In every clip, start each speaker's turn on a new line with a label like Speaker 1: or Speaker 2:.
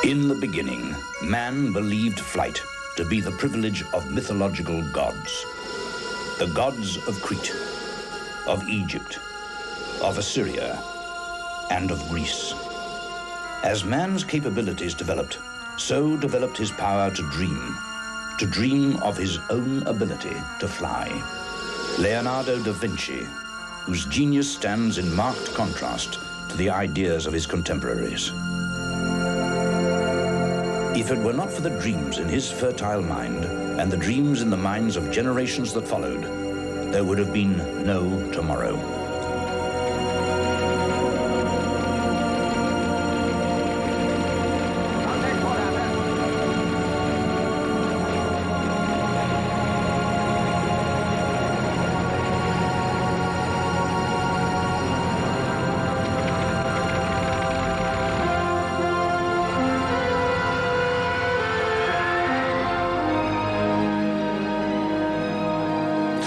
Speaker 1: In the beginning, man believed flight to be the privilege of mythological gods. The gods of Crete, of Egypt, of Assyria, and of Greece. As man's capabilities developed, so developed his power to dream of his own ability to fly. Leonardo da Vinci, whose genius stands in marked contrast to the ideas of his contemporaries. If it were not for the dreams in his fertile mind and the dreams in the minds of generations that followed, there would have been no tomorrow.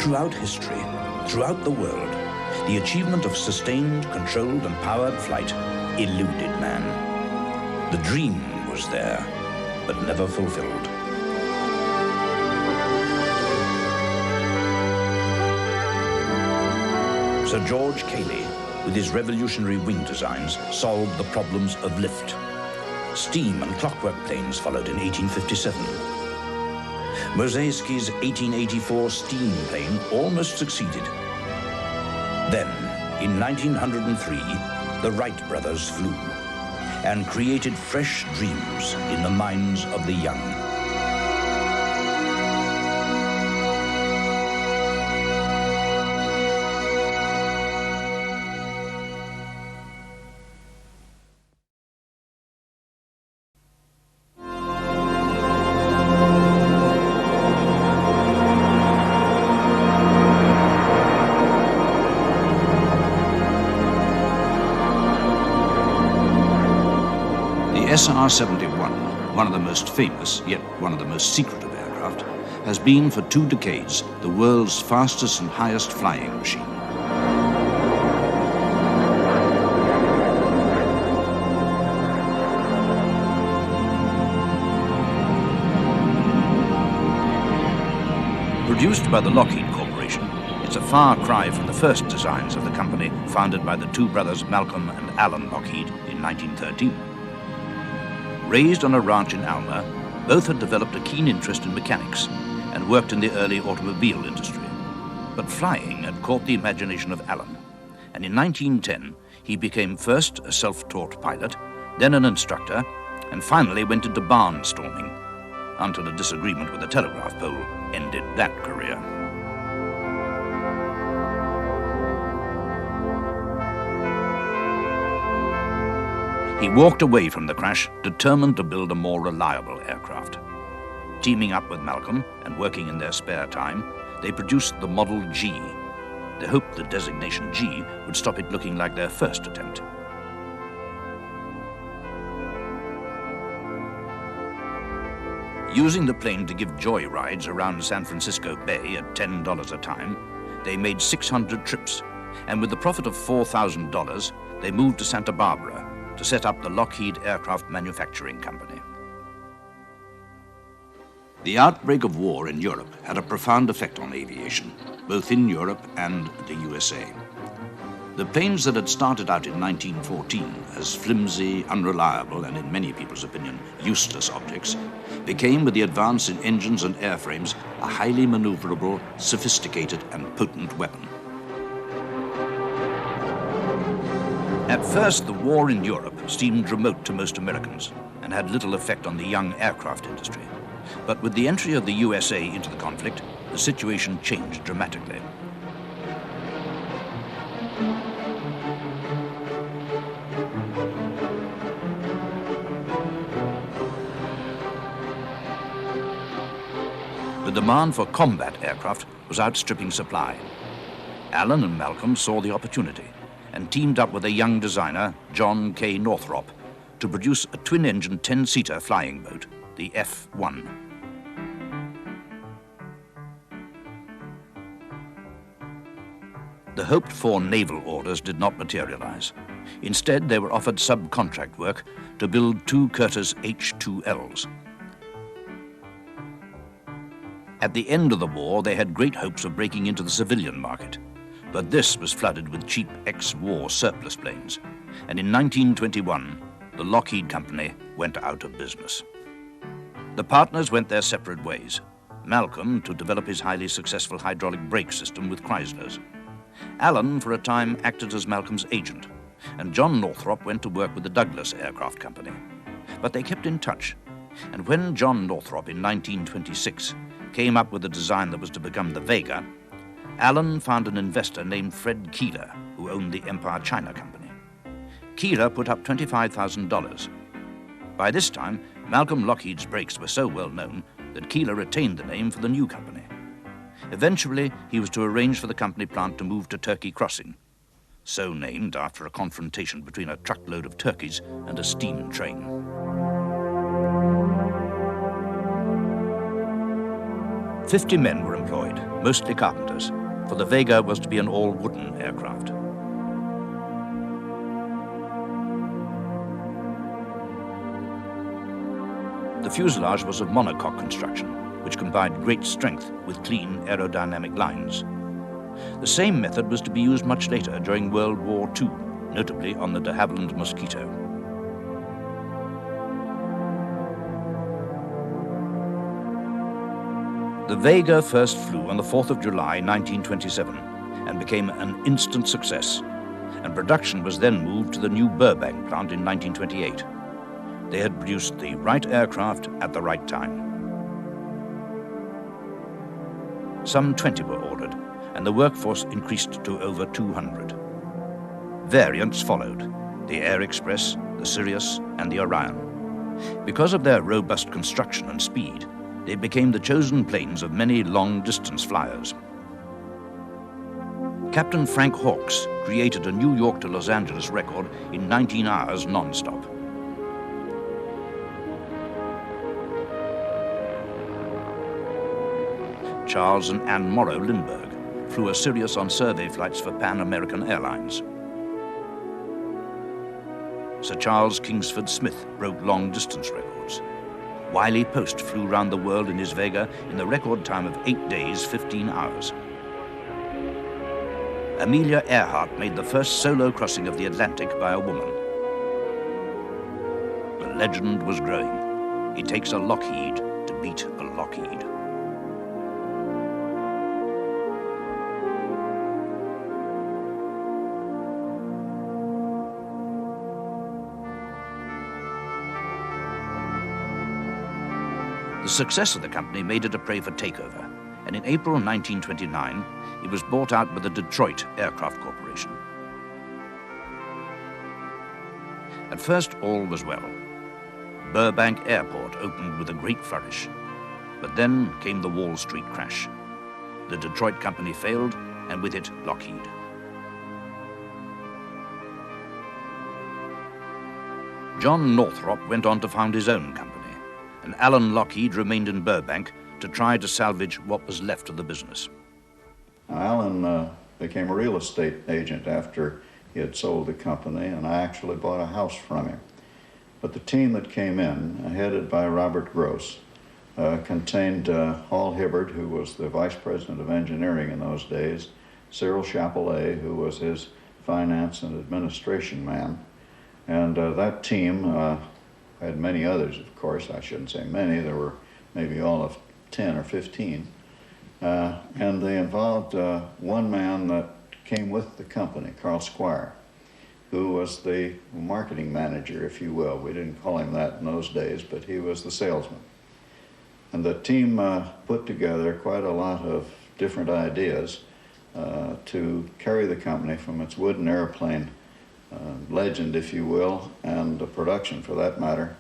Speaker 1: Throughout history, throughout the world, the achievement of sustained, controlled, and powered flight eluded man. The dream was there, but never fulfilled. Sir George Cayley, with his revolutionary wing designs, solved the problems of lift. Steam and clockwork planes followed in 1857. Mosaiski's 1884 steam plane almost succeeded. Then, in 1903, the Wright brothers flew and created fresh dreams in the minds of the young.
Speaker 2: SR-71, one of the most famous, yet one of the most secretive aircraft, has been for 2 decades the world's fastest and highest flying machine. Produced by the Lockheed Corporation, it's a far cry from the first designs of the company founded by the 2 brothers Malcolm and Allan Lockheed in 1913. Raised on a ranch in Alma, both had developed a keen interest in mechanics and worked in the early automobile industry. But flying had caught the imagination of Allan, and in 1910 he became first a self-taught pilot, then an instructor, and finally went into barnstorming, until a disagreement with a telegraph pole ended that career. He walked away from the crash, determined to build a more reliable aircraft. Teaming up with Malcolm and working in their spare time, they produced the Model G. They hoped the designation G would stop it looking like their first attempt. Using the plane to give joy rides around San Francisco Bay at $10 a time, they made 600 trips, and with the profit of $4,000, they moved to Santa Barbara to set up the Lockheed Aircraft Manufacturing Company. The outbreak of war in Europe had a profound effect on aviation, both in Europe and the USA. The planes that had started out in 1914 as flimsy, unreliable, and in many people's opinion, useless objects, became, with the advance in engines and airframes, a highly maneuverable, sophisticated, and potent weapon. At first, the war in Europe seemed remote to most Americans and had little effect on the young aircraft industry. But with the entry of the USA into the conflict, the situation changed dramatically. The demand for combat aircraft was outstripping supply. Allan and Malcolm saw the opportunity and teamed up with a young designer, John K. Northrop, to produce a twin-engine 10-seater flying boat, the F-1. The hoped-for naval orders did not materialize. Instead, they were offered subcontract work to build 2 Curtiss H-2Ls. At the end of the war, they had great hopes of breaking into the civilian market, but this was flooded with cheap ex-war surplus planes, and in 1921, the Lockheed Company went out of business. The partners went their separate ways. Malcolm to develop his highly successful hydraulic brake system with Chrysler's. Allan, for a time, acted as Malcolm's agent, and John Northrop went to work with the Douglas Aircraft Company. But they kept in touch, and when John Northrop in 1926 came up with a design that was to become the Vega, Allan found an investor named Fred Keeler, who owned the Empire China Company. Keeler put up $25,000. By this time, Malcolm Lockheed's brakes were so well known that Keeler retained the name for the new company. Eventually, he was to arrange for the company plant to move to Turkey Crossing, so named after a confrontation between a truckload of turkeys and a steam train. "50 men were employed, mostly carpenters, for the Vega was to be an all-wooden aircraft. The fuselage was of monocoque construction, which combined great strength with clean aerodynamic lines. The same method was to be used much later during World War II, notably on the de Havilland Mosquito. The Vega first flew on the 4th of July 1927 and became an instant success, and production was then moved to the new Burbank plant in 1928. They had produced the right aircraft at the right time. Some 20 were ordered, and the workforce increased to over 200. Variants followed: the Air Express, the Sirius, and the Orion. Because of their robust construction and speed, they became the chosen planes of many long-distance flyers. Captain Frank Hawks created a New York to Los Angeles record in 19 hours non-stop. Charles and Ann Morrow Lindbergh flew a Sirius on survey flights for Pan American Airlines. Sir Charles Kingsford Smith broke long-distance records. Wiley Post flew round the world in his Vega in the record time of 8 days, 15 hours. Amelia Earhart made the first solo crossing of the Atlantic by a woman. The legend was growing. It takes a Lockheed to beat a Lockheed. The success of the company made it a prey for takeover, and in April 1929, it was bought out by the Detroit Aircraft Corporation. At first, all was well. Burbank Airport opened with a great flourish, but then came the Wall Street crash. The Detroit company failed, and with it, Lockheed. John Northrop went on to found his own company, and Allan Lockheed remained in Burbank to try to salvage what was left of the business.
Speaker 3: Allan became a real estate agent after he had sold the company, and I actually bought a house from him. But the team that came in, headed by Robert Gross, contained Hall Hibbard, who was the vice president of engineering in those days, Cyril Chapelet, who was his finance and administration man, and that team had many others, of course. I shouldn't say many. There were maybe all of 10 or 15. And they involved one man that came with the company, Carl Squire, who was the marketing manager, if you will. We didn't call him that in those days, but he was the salesman. And the team put together quite a lot of different ideas to carry the company from its wooden airplane legend, if you will, and the production for that matter,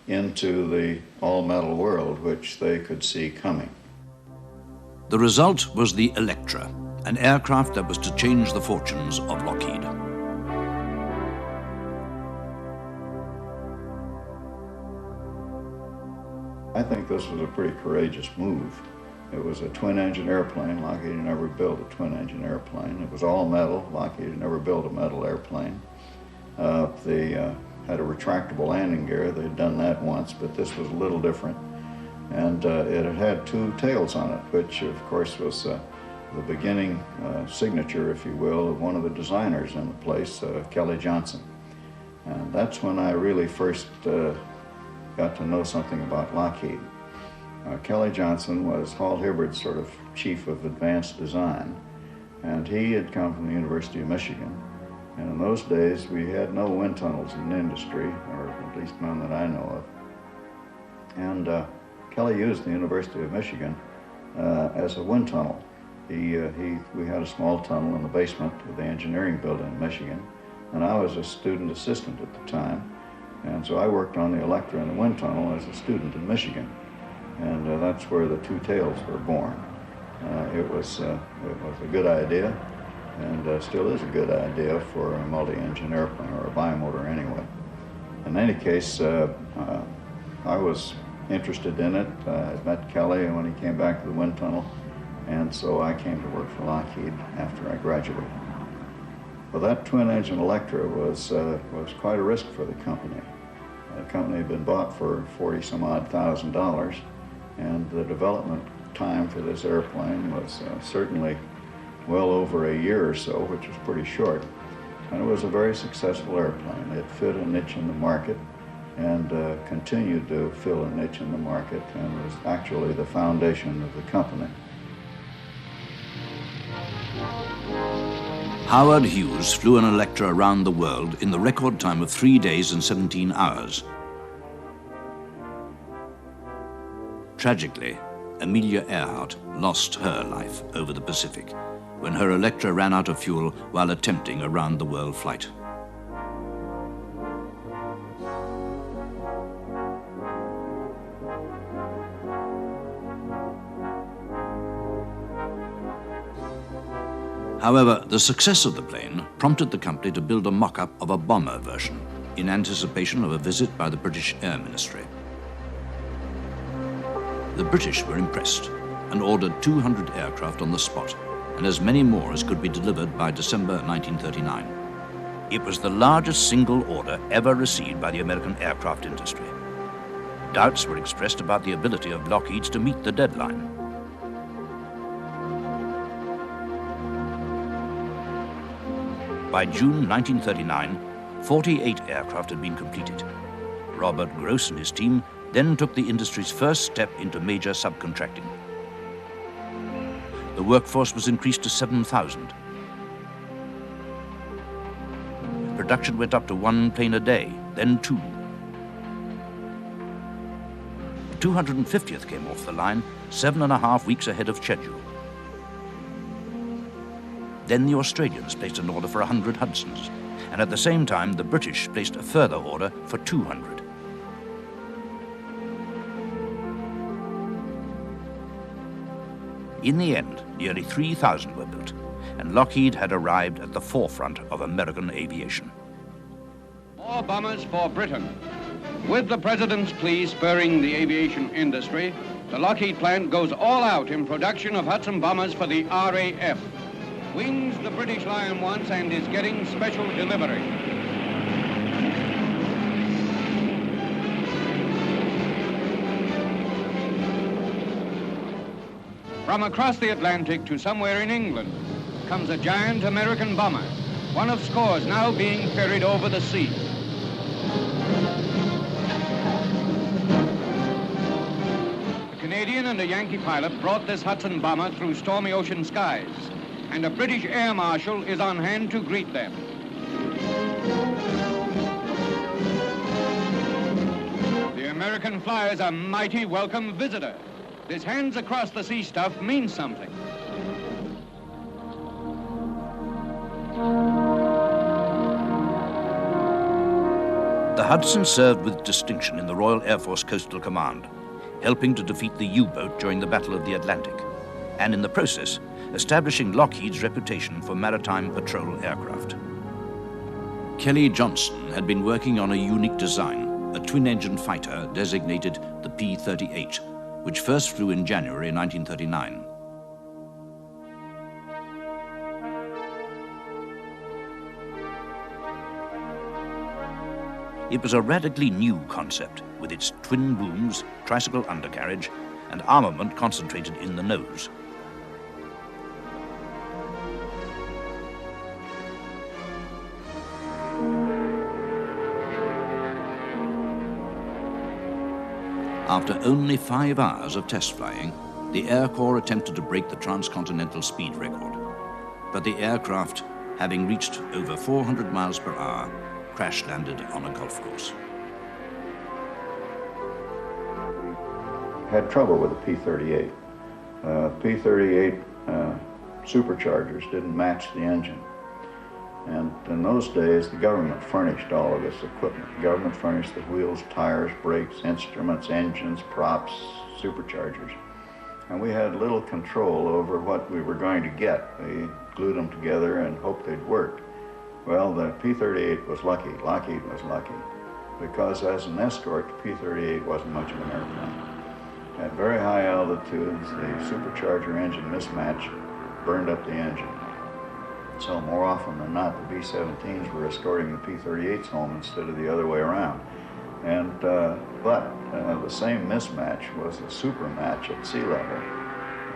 Speaker 3: into the all-metal world, which they could see coming.
Speaker 2: The result was the Electra, an aircraft that was to change the fortunes of Lockheed.
Speaker 3: I think this was a pretty courageous move It was a twin-engine airplane. Lockheed had never built a twin-engine airplane. It was all metal. Lockheed had never built a metal airplane. They had a retractable landing gear. They'd done that once, but this was a little different. And it had two tails on it, which, of course, was the beginning signature, if you will, of one of the designers in the place, Kelly Johnson. And that's when I really first got to know something about Lockheed. Kelly Johnson was Hall Hibbard's sort of chief of advanced design, and he had come from the University of Michigan. And in those days, we had no wind tunnels in the industry, or at least none that I know of. And Kelly used the University of Michigan as a wind tunnel. We had a small tunnel in the basement of the engineering building in Michigan, and I was a student assistant at the time. And so I worked on the Electra and the wind tunnel as a student in Michigan. And that's where the two tails were born. It was a good idea, and still is a good idea for a multi-engine airplane, or a bimotor anyway. In any case, I was interested in it. I met Kelly when he came back to the wind tunnel, and so I came to work for Lockheed after I graduated. Well, that twin-engine Electra was quite a risk for the company. The company had been bought for $40-some-odd thousand, and the development time for this airplane was certainly well over a year or so, which was pretty short. And it was a very successful airplane. It fit a niche in the market and continued to fill a niche in the market, and was actually the foundation of the company.
Speaker 2: Howard Hughes flew an Electra around the world in the record time of 3 days and 17 hours. Tragically, Amelia Earhart lost her life over the Pacific when her Electra ran out of fuel while attempting a round-the-world flight. However, the success of the plane prompted the company to build a mock-up of a bomber version in anticipation of a visit by the British Air Ministry. The British were impressed and ordered 200 aircraft on the spot, and as many more as could be delivered by December 1939. It was the largest single order ever received by the American aircraft industry. Doubts were expressed about the ability of Lockheed's to meet the deadline. By June 1939, 48 aircraft had been completed. Robert Gross and his team then took the industry's first step into major subcontracting. The workforce was increased to 7,000. Production went up to 1 plane a day, then 2. The 250th came off the line 7.5 weeks ahead of schedule. Then the Australians placed an order for 100 Hudsons, and at the same time the British placed a further order for 200. In the end, nearly 3,000 were built, and Lockheed had arrived at the forefront of American aviation.
Speaker 4: More bombers for Britain. With the President's plea spurring the aviation industry, the Lockheed plant goes all out in production of Hudson bombers for the RAF. Wings the British Lion wants and is getting special delivery. From across the Atlantic to somewhere in England comes a giant American bomber, one of scores now being ferried over the sea. A Canadian and a Yankee pilot brought this Hudson bomber through stormy ocean skies, and a British air marshal is on hand to greet them. The American flyer's a mighty welcome visitor. This hands across the sea stuff means something.
Speaker 2: The Hudson served with distinction in the Royal Air Force Coastal Command, helping to defeat the U-boat during the Battle of the Atlantic, and in the process, establishing Lockheed's reputation for maritime patrol aircraft. Kelly Johnson had been working on a unique design, a twin-engine fighter designated the P-38, which first flew in January 1939. It was a radically new concept, with its twin booms, tricycle undercarriage, and armament concentrated in the nose. After only 5 hours of test flying, the Air Corps attempted to break the transcontinental speed record. But the aircraft, having reached over 400 miles per hour, crash-landed on a golf course.
Speaker 3: Had trouble with the P-38. P-38 superchargers didn't match the engine. And in those days, the government furnished all of this equipment. The government furnished the wheels, tires, brakes, instruments, engines, props, superchargers. And we had little control over what we were going to get. We glued them together and hoped they'd work. Well, the P-38 was lucky. Lockheed was lucky. Because as an escort, the P-38 wasn't much of an airplane. At very high altitudes, the supercharger engine mismatch burned up the engine. So more often than not, the B-17s were escorting the P-38s home instead of the other way around. And but the same mismatch was a super match at sea level.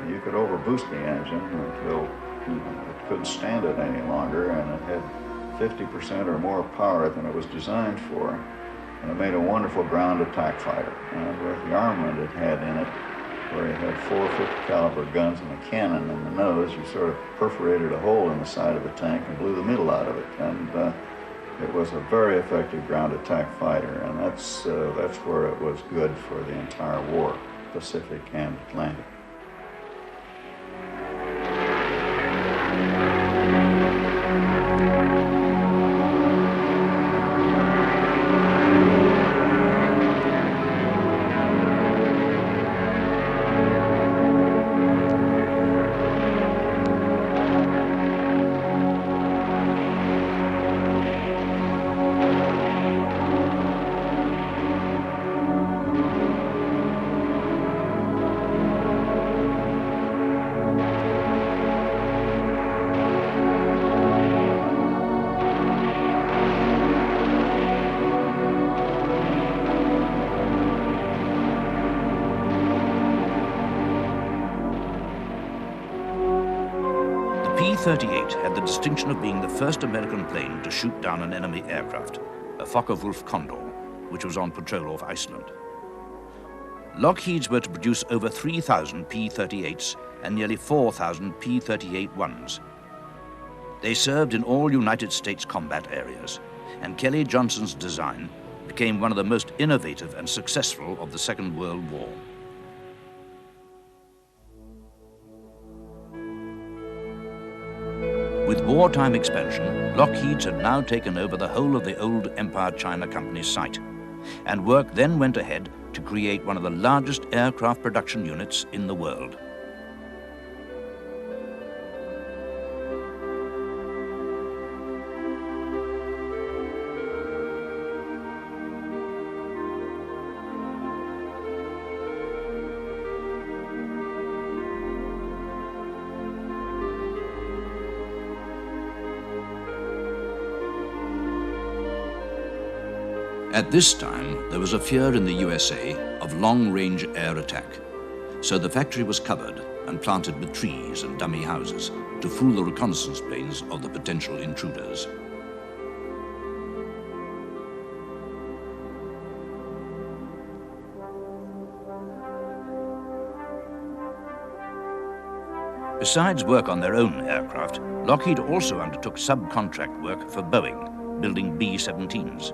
Speaker 3: You could overboost the engine until it couldn't stand it any longer, and it had 50% or more power than it was designed for. And it made a wonderful ground attack fighter. And with the armament it had in it, where it had 4 50 caliber guns and a cannon in the nose, you sort of perforated a hole in the side of the tank and blew the middle out of it. And it was a very effective ground attack fighter, and that's where it was good for the entire war, Pacific and Atlantic.
Speaker 2: P-38 had the distinction of being the first American plane to shoot down an enemy aircraft, a Focke-Wulf Condor, which was on patrol off Iceland. Lockheed's were to produce over 3,000 P-38s and nearly 4,000 P-38-1s. They served in all United States combat areas, and Kelly Johnson's design became one of the most innovative and successful of the Second World War. With wartime expansion, Lockheed's had now taken over the whole of the old Empire China Company's site, and work then went ahead to create one of the largest aircraft production units in the world. At this time, there was a fear in the USA of long-range air attack, so the factory was covered and planted with trees and dummy houses to fool the reconnaissance planes of the potential intruders. Besides work on their own aircraft, Lockheed also undertook subcontract work for Boeing, building B-17s.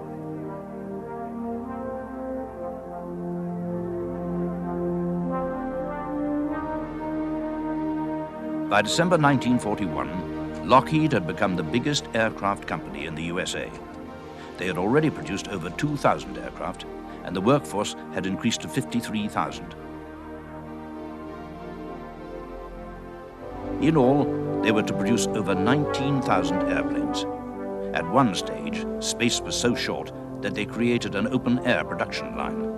Speaker 2: By December 1941, Lockheed had become the biggest aircraft company in the USA. They had already produced over 2,000 aircraft, and the workforce had increased to 53,000. In all, they were to produce over 19,000 airplanes. At one stage, space was so short that they created an open-air production line.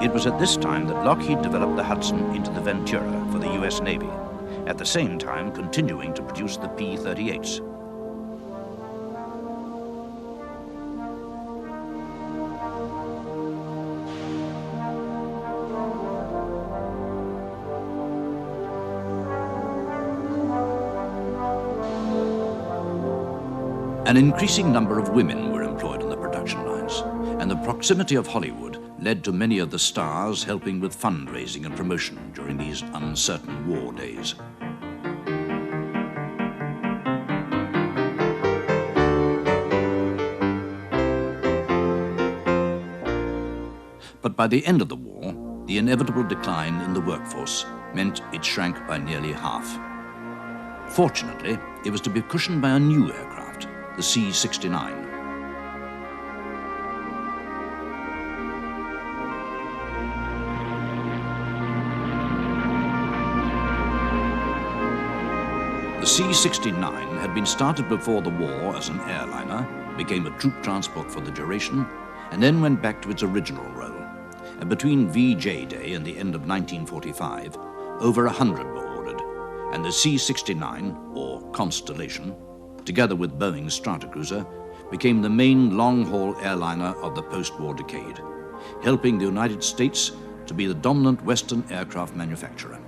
Speaker 2: It was at this time that Lockheed developed the Hudson into the Ventura for the US Navy, at the same time continuing to produce the P-38s. An increasing number of women were employed on the production lines, and the proximity of Hollywood led to many of the stars helping with fundraising and promotion during these uncertain war days. But by the end of the war, the inevitable decline in the workforce meant it shrank by nearly half. Fortunately, it was to be cushioned by a new aircraft, the C-69. The C-69 had been started before the war as an airliner, became a troop transport for the duration, and then went back to its original role. And between VJ Day and the end of 1945, over 100 were ordered, and the C-69, or Constellation, together with Boeing's Stratocruiser, became the main long-haul airliner of the post-war decade, helping the United States to be the dominant Western aircraft manufacturer.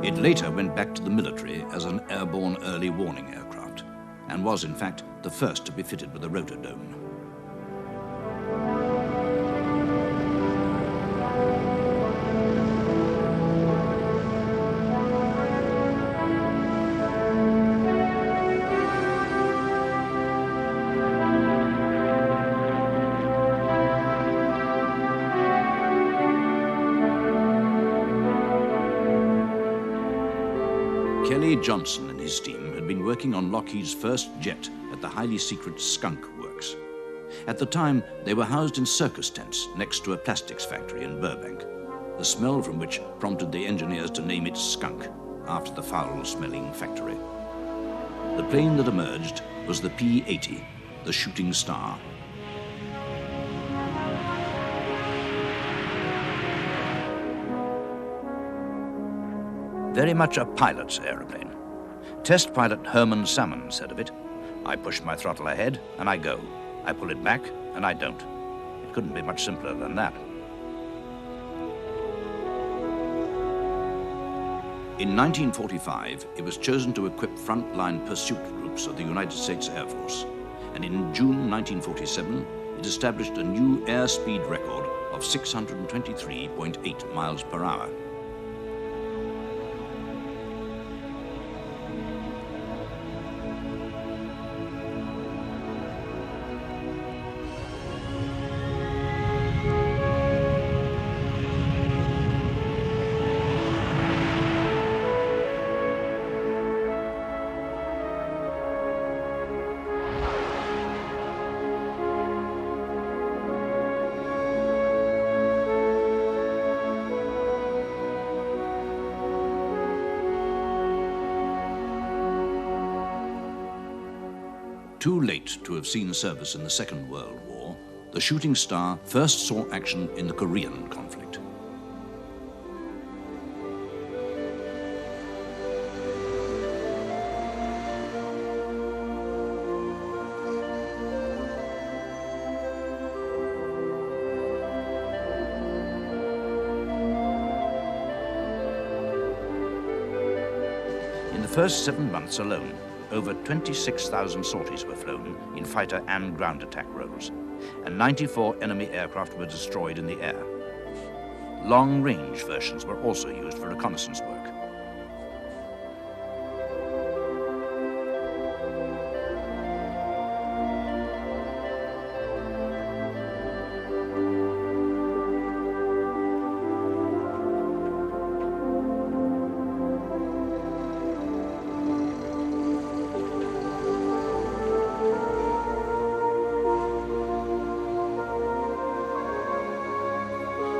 Speaker 2: It later went back to the military as an airborne early warning aircraft, and was in fact the first to be fitted with a rotordome. Johnson and his team had been working on Lockheed's first jet at the highly secret Skunk Works. At the time, they were housed in circus tents next to a plastics factory in Burbank, the smell from which prompted the engineers to name it Skunk, after the foul-smelling factory. The plane that emerged was the P-80, the Shooting Star. Very much a pilot's aeroplane. Test pilot Herman Salmon said of it, "I push my throttle ahead and I go. I pull it back and I don't." It couldn't be much simpler than that. In 1945, it was chosen to equip frontline pursuit groups of the United States Air Force, and in June 1947, it established a new airspeed record of 623.8 miles per hour. Too late to have seen service in the Second World War, the Shooting Star first saw action in the Korean conflict. In the first 7 months alone, over 26,000 sorties were flown in fighter and ground attack roles, and 94 enemy aircraft were destroyed in the air. Long-range versions were also used for reconnaissance work.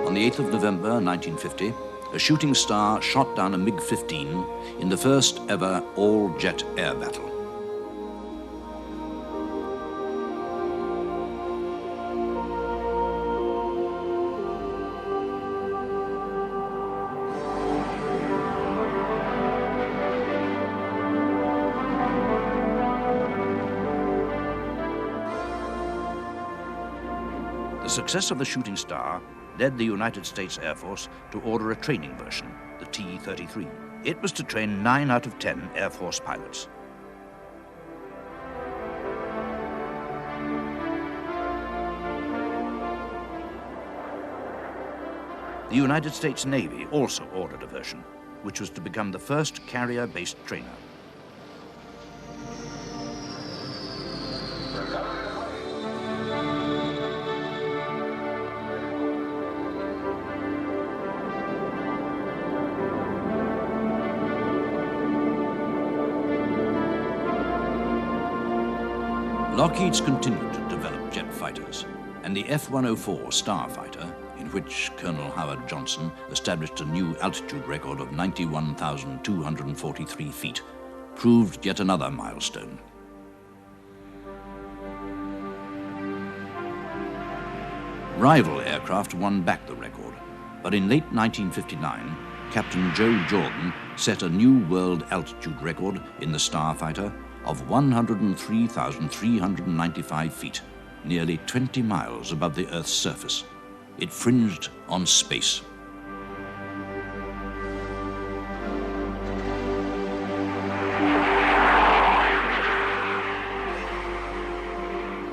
Speaker 2: On the 8th of November 1950, a shooting star shot down a MiG-15 in the first ever all-jet air battle. The success of the shooting star led the United States Air Force to order a training version, the T-33. It was to train 9 out of 10 Air Force pilots. The United States Navy also ordered a version, which was to become the first carrier-based trainer. Lockheed's continued to develop jet fighters, and the F-104 Starfighter, in which Colonel Howard Johnson established a new altitude record of 91,243 feet, proved yet another milestone. Rival aircraft won back the record, but in late 1959, Captain Joe Jordan set a new world altitude record in the Starfighter of 103,395 feet, nearly 20 miles above the Earth's surface. It fringed on space.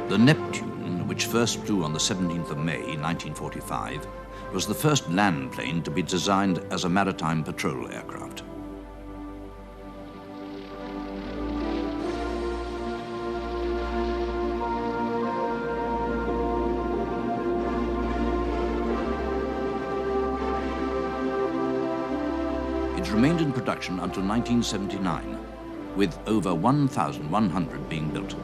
Speaker 2: The Neptune, which first flew on the 17th of May, 1945, was the first land plane to be designed as a maritime patrol aircraft. It remained in production until 1979, with over 1,100 being built.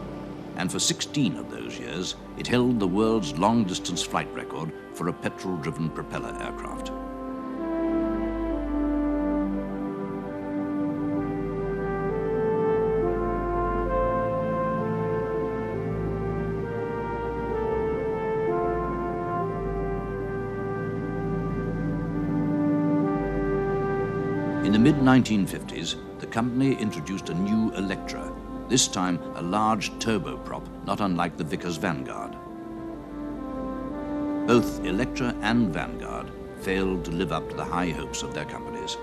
Speaker 2: And for 16 of those years, it held the world's long-distance flight record for a petrol-driven propeller aircraft. In the mid-1950s, the company introduced a new Electra, this time a large turboprop, not unlike the Vickers Vanguard. Both Electra and Vanguard failed to live up to the high hopes of their companies,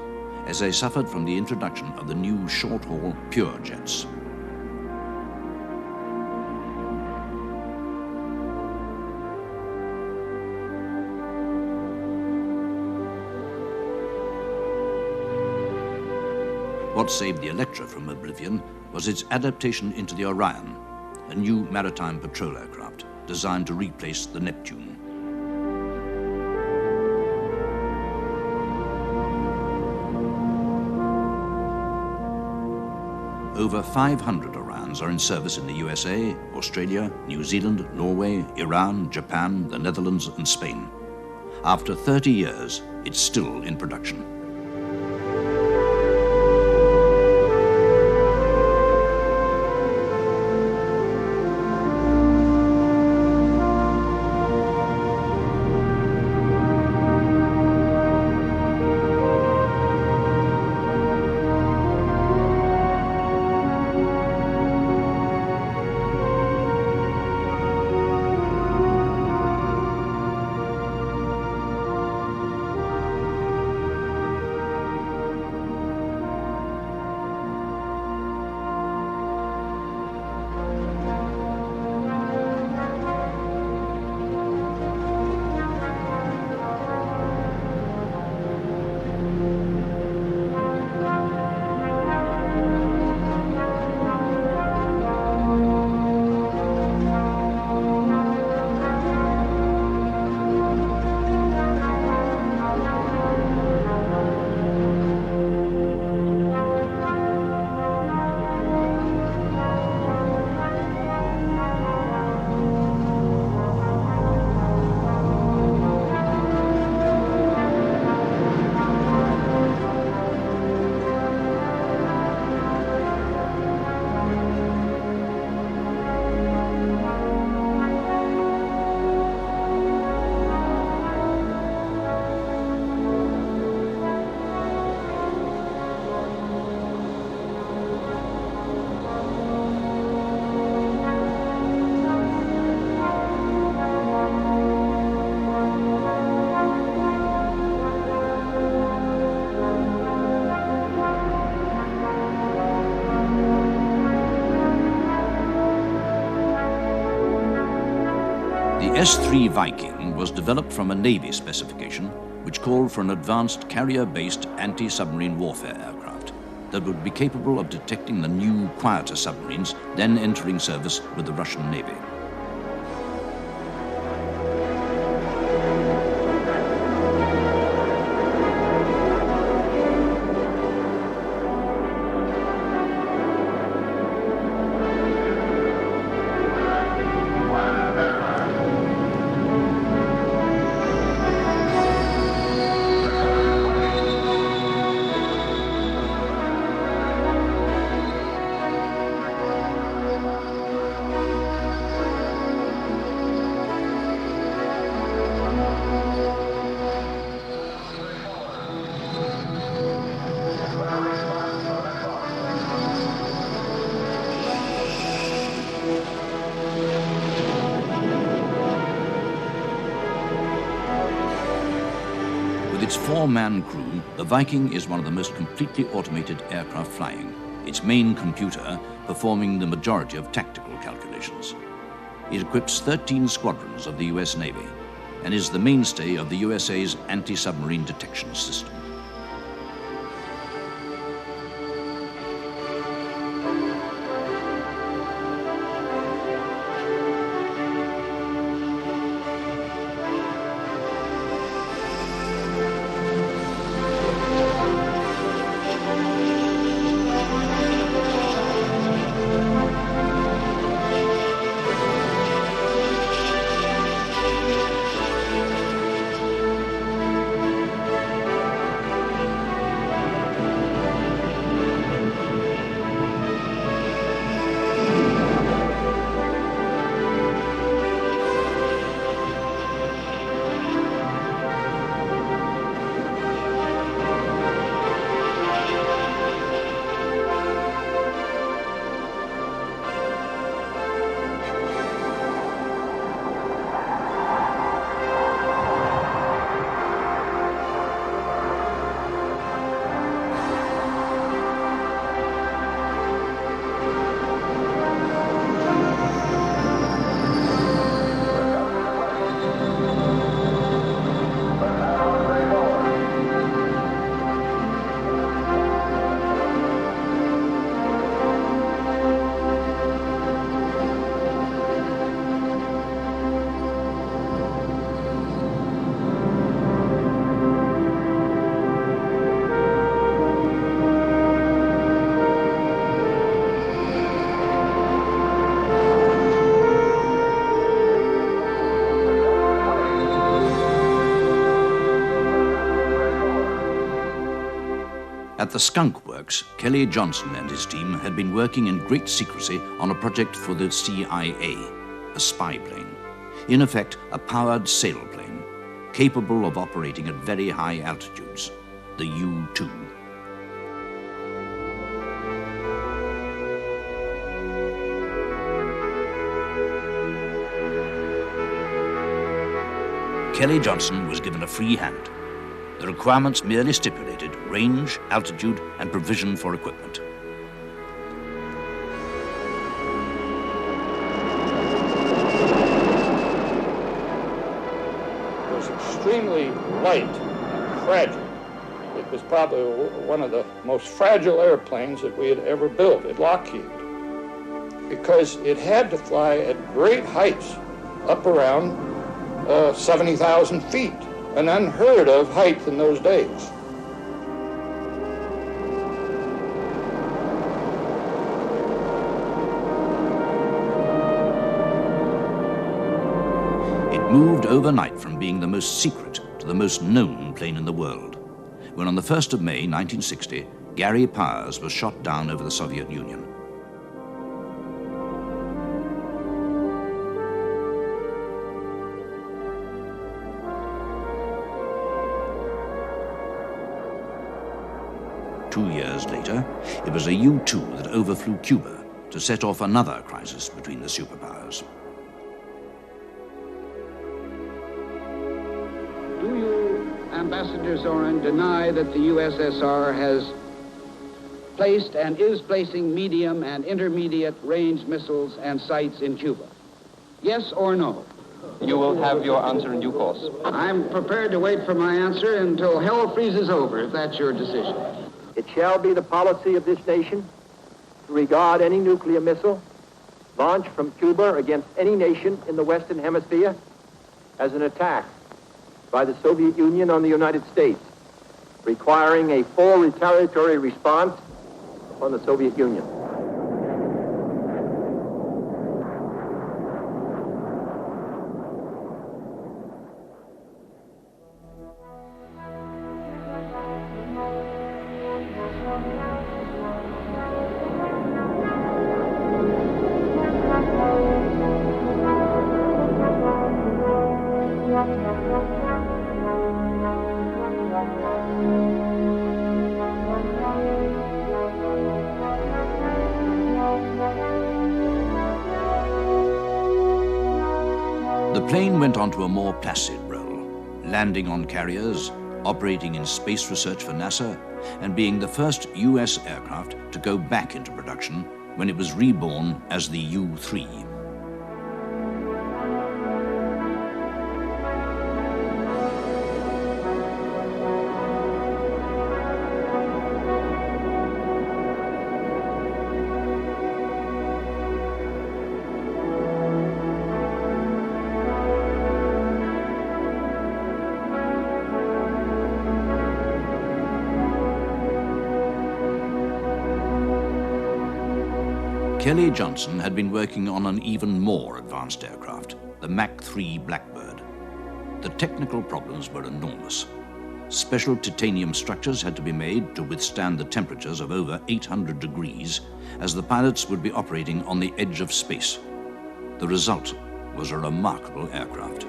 Speaker 2: as they suffered from the introduction of the new short-haul pure jets. What saved the Electra from oblivion was its adaptation into the Orion, a new maritime patrol aircraft designed to replace the Neptune. Over 500 Orions are in service in the USA, Australia, New Zealand, Norway, Iran, Japan, the Netherlands, and Spain. After 30 years, it's still in production. S-3 Viking was developed from a Navy specification which called for an advanced carrier-based anti-submarine warfare aircraft that would be capable of detecting the new, quieter submarines then entering service with the Russian Navy. With its 4-man crew, the Viking is one of the most completely automated aircraft flying, its main computer performing the majority of tactical calculations. It equips 13 squadrons of the US Navy and is the mainstay of the USA's anti-submarine detection system. At the Skunk Works, Kelly Johnson and his team had been working in great secrecy on a project for the CIA, a spy plane. In effect, a powered sailplane, capable of operating at very high altitudes, the U-2. Kelly Johnson was given a free hand. The requirements merely stipulated range, altitude, and provision for equipment.
Speaker 5: It was extremely light and fragile. It was probably one of the most fragile airplanes that we had ever built at Lockheed, because it had to fly at great heights, up around 70,000 feet, an unheard of height in those days.
Speaker 2: It moved overnight from being the most secret to the most known plane in the world, when on the 1st of May 1960, Gary Powers was shot down over the Soviet Union. Two years later, it was a U-2 that overflew Cuba to set off another crisis between the superpowers.
Speaker 4: Do you, Ambassador Zorin, deny that the USSR has placed and is placing medium and intermediate range missiles and sights in Cuba? Yes or no?
Speaker 6: You will have your answer in due course.
Speaker 7: I'm prepared to wait for my answer until hell freezes over, if that's your decision.
Speaker 8: It shall be the policy of this nation to regard any nuclear missile launched from Cuba against any nation in the Western Hemisphere as an attack by the Soviet Union on the United States, requiring a full retaliatory response on the Soviet Union.
Speaker 2: The plane went on to a more placid role, landing on carriers, operating in space research for NASA, and being the first US aircraft to go back into production when it was reborn as the U-3. Kelly Johnson had been working on an even more advanced aircraft, the Mach 3 Blackbird. The technical problems were enormous. Special titanium structures had to be made to withstand the temperatures of over 800 degrees, as the pilots would be operating on the edge of space. The result was a remarkable aircraft.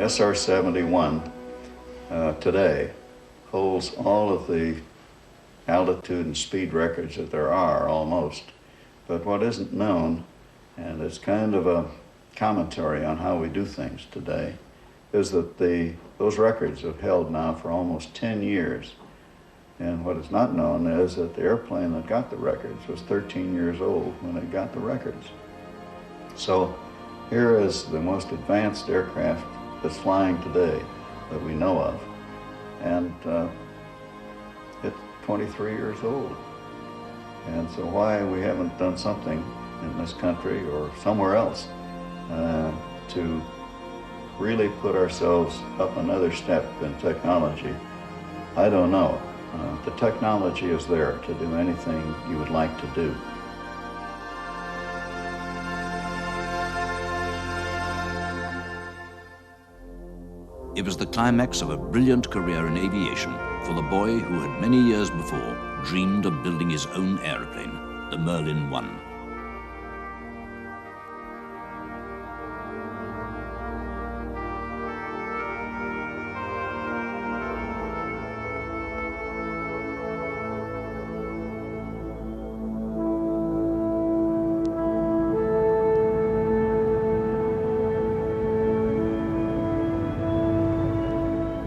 Speaker 3: SR-71 today holds all of the altitude and speed records that there are, almost. But what isn't known, and it's kind of a commentary on how we do things today, is that those records have held now for almost 10 years. And what is not known is that the airplane that got the records was 13 years old when it got the records. So here is the most advanced aircraft that's flying today that we know of, and it's 23 years old. And so why we haven't done something in this country or somewhere else to really put ourselves up another step in technology, I don't know. The technology is there to do anything you would like to do.
Speaker 2: It was the climax of a brilliant career in aviation for the boy who had many years before dreamed of building his own aeroplane, the Merlin 1.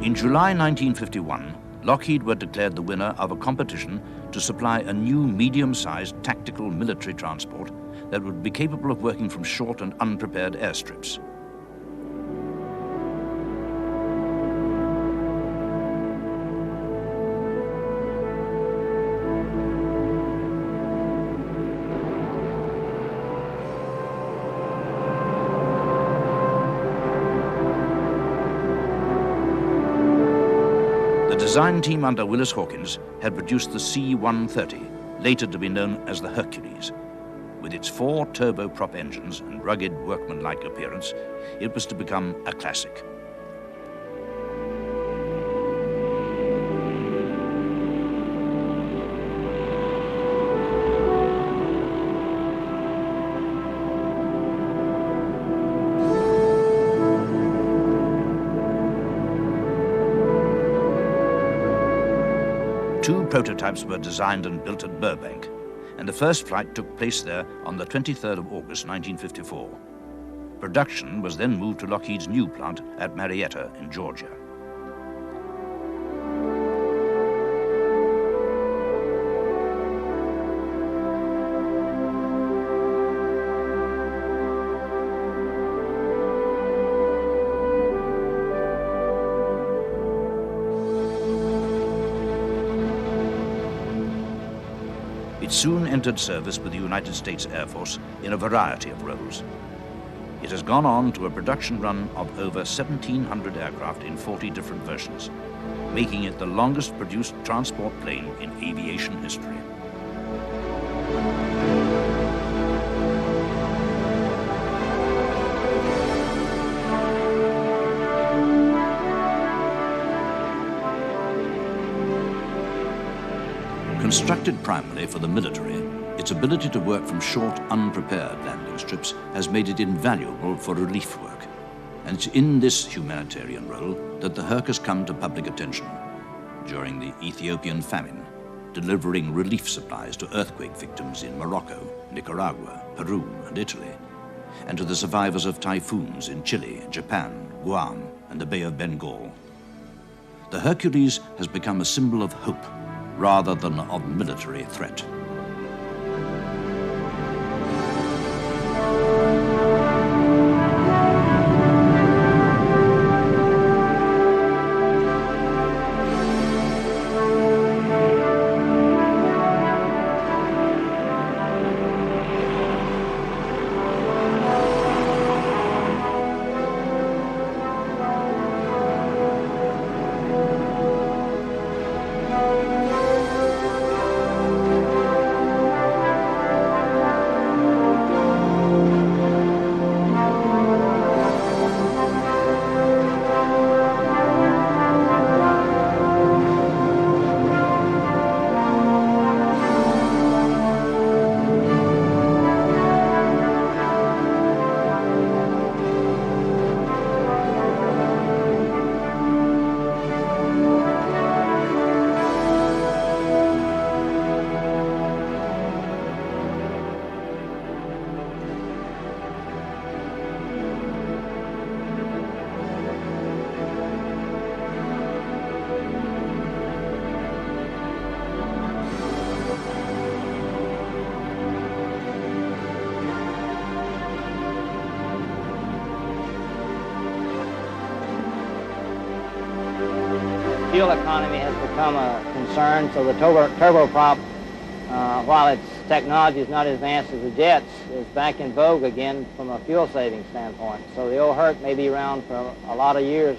Speaker 2: In July 1951, Lockheed were declared the winner of a competition to supply a new medium-sized tactical military transport that would be capable of working from short and unprepared airstrips. The design team under Willis Hawkins had produced the C-130, later to be known as the Hercules. With its 4 turboprop engines and rugged workmanlike appearance, it was to become a classic. 2 prototypes were designed and built at Burbank, and the first flight took place there on the 23rd of August 1954. Production was then moved to Lockheed's new plant at Marietta in Georgia. It soon entered service with the United States Air Force in a variety of roles. It has gone on to a production run of over 1,700 aircraft in 40 different versions, making it the longest produced transport plane in aviation history. Constructed primarily for the military, its ability to work from short, unprepared landing strips has made it invaluable for relief work. And it's in this humanitarian role that the Herc has come to public attention during the Ethiopian famine, delivering relief supplies to earthquake victims in Morocco, Nicaragua, Peru, and Italy, and to the survivors of typhoons in Chile, Japan, Guam, and the Bay of Bengal. The Hercules has become a symbol of hope rather than of military threat.
Speaker 9: Fuel economy has become a concern, so the turboprop, while its technology is not as advanced as the jets, is back in vogue again from a fuel saving standpoint. So the old Herc may be around for a lot of years.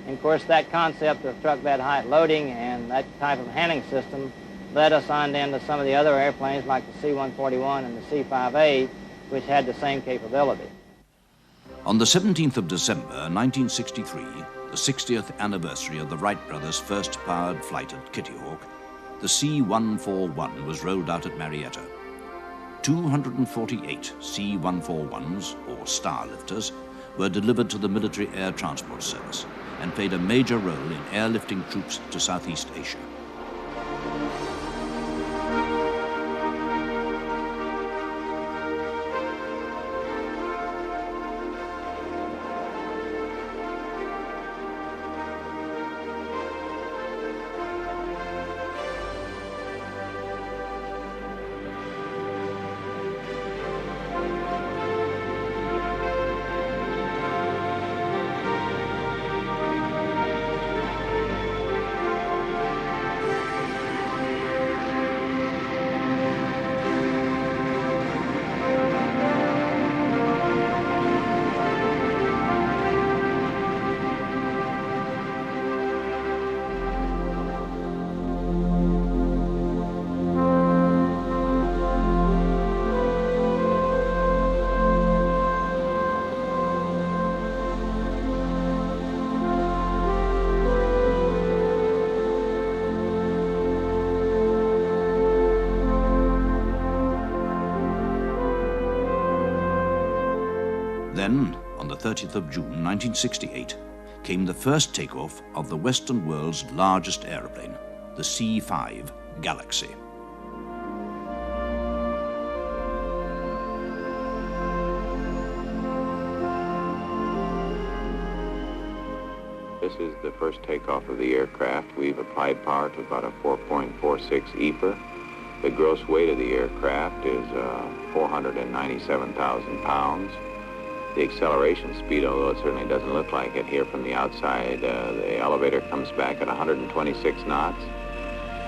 Speaker 9: And of course, that concept of truck bed height loading and that type of handling system led us on then to some of the other airplanes like the C-141 and the C-5A, which had the same capability.
Speaker 2: On the 17th of December 1963, the 60th anniversary of the Wright brothers' first powered flight at Kitty Hawk, the C-141 was rolled out at Marietta. 248 C-141s, or Starlifters, were delivered to the Military Air Transport Service and played a major role in airlifting troops to Southeast Asia. Then, on the 30th of June 1968, came the first takeoff of the Western world's largest aeroplane, the C-5 Galaxy.
Speaker 10: This is the first takeoff of the aircraft. We've applied power to about a 4.46 EPR. The gross weight of the aircraft is 497,000 pounds. The acceleration speed, although it certainly doesn't look like it here from the outside, the elevator comes back at 126 knots.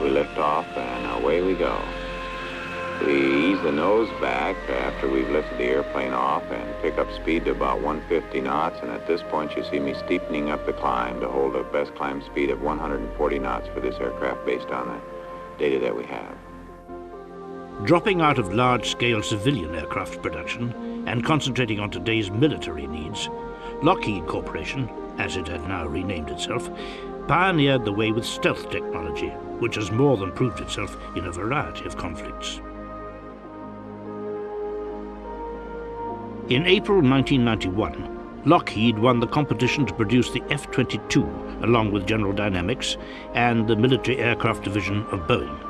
Speaker 10: We lift off and away we go. We ease the nose back after we've lifted the airplane off and pick up speed to about 150 knots, and at this point you see me steepening up the climb to hold a best climb speed of 140 knots for this aircraft based on the data that we have.
Speaker 11: Dropping out of large-scale civilian aircraft production and concentrating on today's military needs, Lockheed Corporation, as it had now renamed itself, pioneered the way with stealth technology, which has more than proved itself in a variety of conflicts. In April 1991, Lockheed won the competition to produce the F-22 along with General Dynamics and the Military Aircraft Division of Boeing.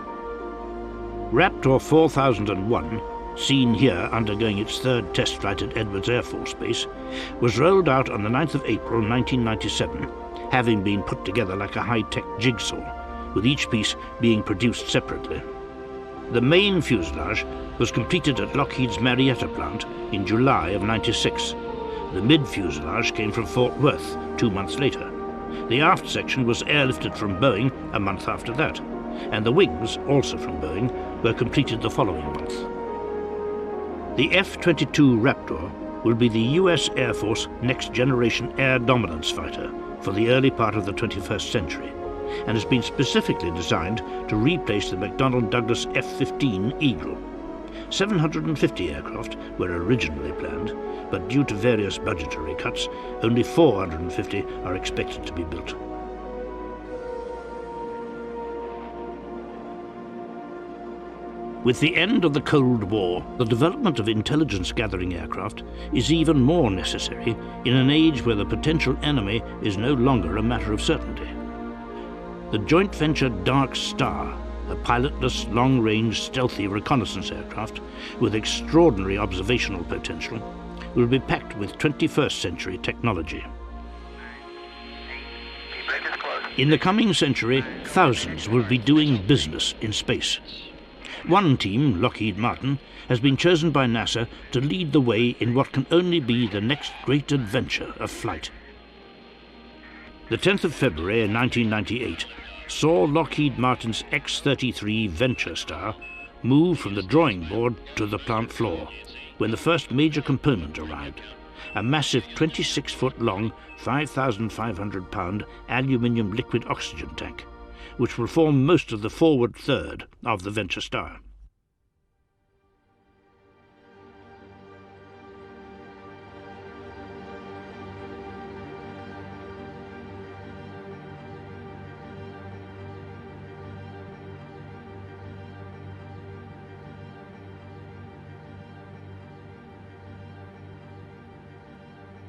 Speaker 11: Raptor 4001, seen here undergoing its third test flight at Edwards Air Force Base, was rolled out on the 9th of April 1997, having been put together like a high-tech jigsaw, with each piece being produced separately. The main fuselage was completed at Lockheed's Marietta plant in July of '96. The mid-fuselage came from Fort Worth 2 months later. The aft section was airlifted from Boeing a month after that, and the wings, also from Boeing, were completed the following month. The F-22 Raptor will be the U.S. Air Force next-generation air dominance fighter for the early part of the 21st century, and has been specifically designed to replace the McDonnell Douglas F-15 Eagle. 750 aircraft were originally planned, but due to various budgetary cuts, only 450 are expected to be built. With the end of the Cold War, the development of intelligence-gathering aircraft is even more necessary in an age where the potential enemy is no longer a matter of certainty. The joint venture Dark Star, a pilotless, long-range, stealthy reconnaissance aircraft with extraordinary observational potential, will be packed with 21st century technology. In the coming century, thousands will be doing business in space. One team, Lockheed Martin, has been chosen by NASA to lead the way in what can only be the next great adventure of flight. The 10th of February 1998 saw Lockheed Martin's X-33 Venture Star move from the drawing board to the plant floor when the first major component arrived, a massive 26-foot-long, 5,500-pound aluminium liquid oxygen tank, which will form most of the forward third of the Venture Star.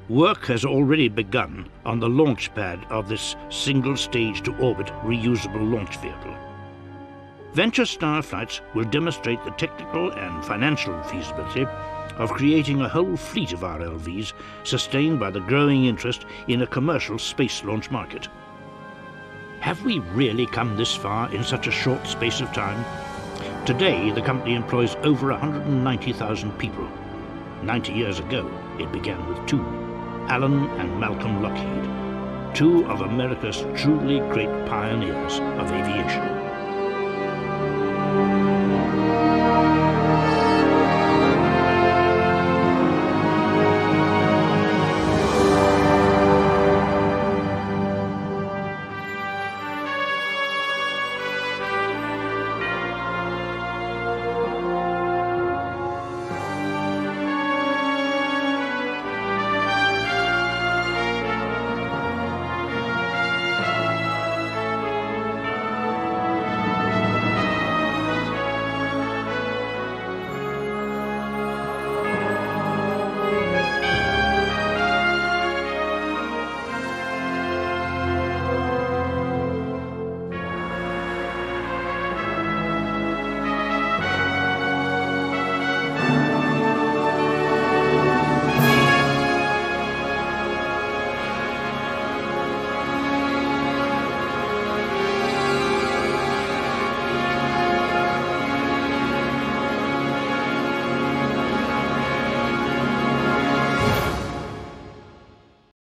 Speaker 11: Work has already begun on the launch pad of this single-stage-to-orbit reusable launch vehicle. Venture Star flights will demonstrate the technical and financial feasibility of creating a whole fleet of RLVs sustained by the growing interest in a commercial space launch market. Have we really come this far in such a short space of time? Today, the company employs over 190,000 people. 90 years ago, it began with 2. Allan and Malcolm Lockheed, 2 of America's truly great pioneers of aviation.